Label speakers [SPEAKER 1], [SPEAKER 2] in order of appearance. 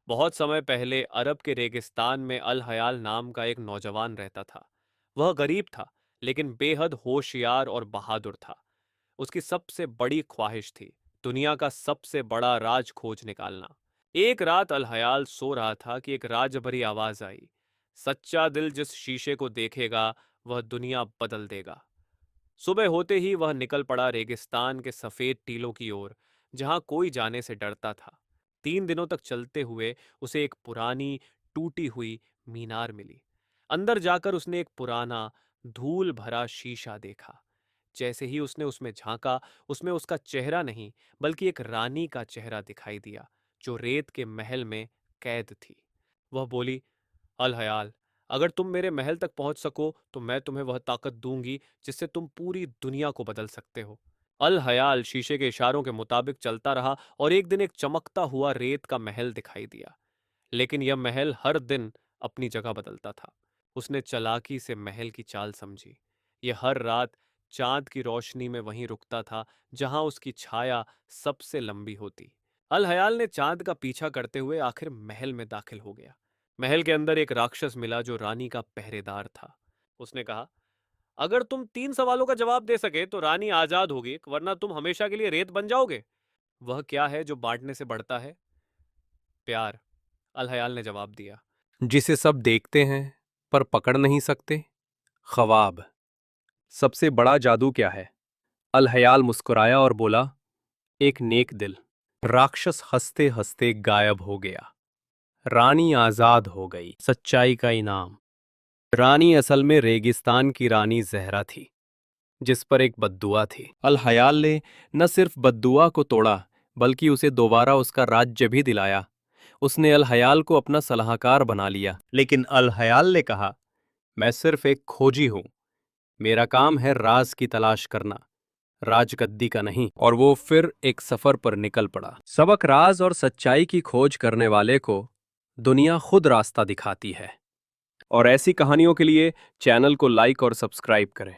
[SPEAKER 1] बहुत समय पहले अरब के रेगिस्तान में अल हयाल नाम का एक नौजवान रहता था। वह गरीब था, लेकिन बेहद होशियार और बहादुर था। उसकी सबसे बड़ी ख्वाहिश थी दुनिया का सबसे बड़ा राज खोज निकालना। एक रात अल हयाल सो रहा था कि एक राज भरी आवाज आई, सच्चा दिल जिस शीशे को देखेगा वह दुनिया बदल देगा। सुबह होते ही वह निकल पड़ा रेगिस्तान के सफेद टीलों की ओर, जहां कोई जाने से डरता था। 3 दिनों तक चलते हुए उसे एक पुरानी टूटी हुई मीनार मिली। अंदर जाकर उसने एक पुराना धूल भरा शीशा देखा। जैसे ही उसने उसमें झांका, उसमें उसका चेहरा नहीं बल्कि एक रानी का चेहरा दिखाई दिया, जो रेत के महल में कैद थी। वह बोली, अल हयाल, अगर तुम मेरे महल तक पहुंच सको तो मैं तुम्हें वह ताकत दूंगी जिससे तुम पूरी दुनिया को बदल सकते हो। अल हयाल शीशे के इशारों के मुताबिक चलता रहा और एक दिन एक चमकता हुआ रेत का महल दिखाई दिया। लेकिन यह महल हर दिन अपनी जगह बदलता था। उसने चालाकी से महल की चाल समझी। यह हर रात चांद की रोशनी में वहीं रुकता था जहां उसकी छाया सबसे लंबी होती। अल हयाल ने चांद का पीछा करते हुए आखिर महल में दाखिल हो गया। महल के अंदर एक राक्षस मिला जो रानी का पहरेदार था। उसने कहा, अगर तुम 3 सवालों का जवाब दे सके तो रानी आजाद होगी, वरना तुम हमेशा के लिए रेत बन जाओगे। वह क्या है जो बांटने से बढ़ता है? प्यार, अलहयाल ने जवाब दिया।
[SPEAKER 2] जिसे सब देखते हैं पर पकड़ नहीं सकते। ख्वाब। सबसे बड़ा जादू क्या है? अलहयाल मुस्कुराया और बोला, एक नेक दिल। राक्षस हंसते हंसते गायब हो गया। रानी आजाद हो गई। सच्चाई का इनाम। रानी असल में रेगिस्तान की रानी जहरा थी, जिस पर एक बद्दुआ थी। अल हयाल ने न सिर्फ बद्दुआ को तोड़ा, बल्कि उसे दोबारा उसका राज्य भी दिलाया। उसने अल हयाल को अपना सलाहकार बना लिया। लेकिन अल हयाल ने कहा, मैं सिर्फ एक खोजी हूं। मेरा काम है राज की तलाश करना, राजगद्दी का नहीं। और वो फिर एक सफर पर निकल पड़ा। सबक। राज और सच्चाई की खोज करने वाले को दुनिया खुद रास्ता दिखाती है। और ऐसी कहानियों के लिए चैनल को लाइक और सब्सक्राइब करें।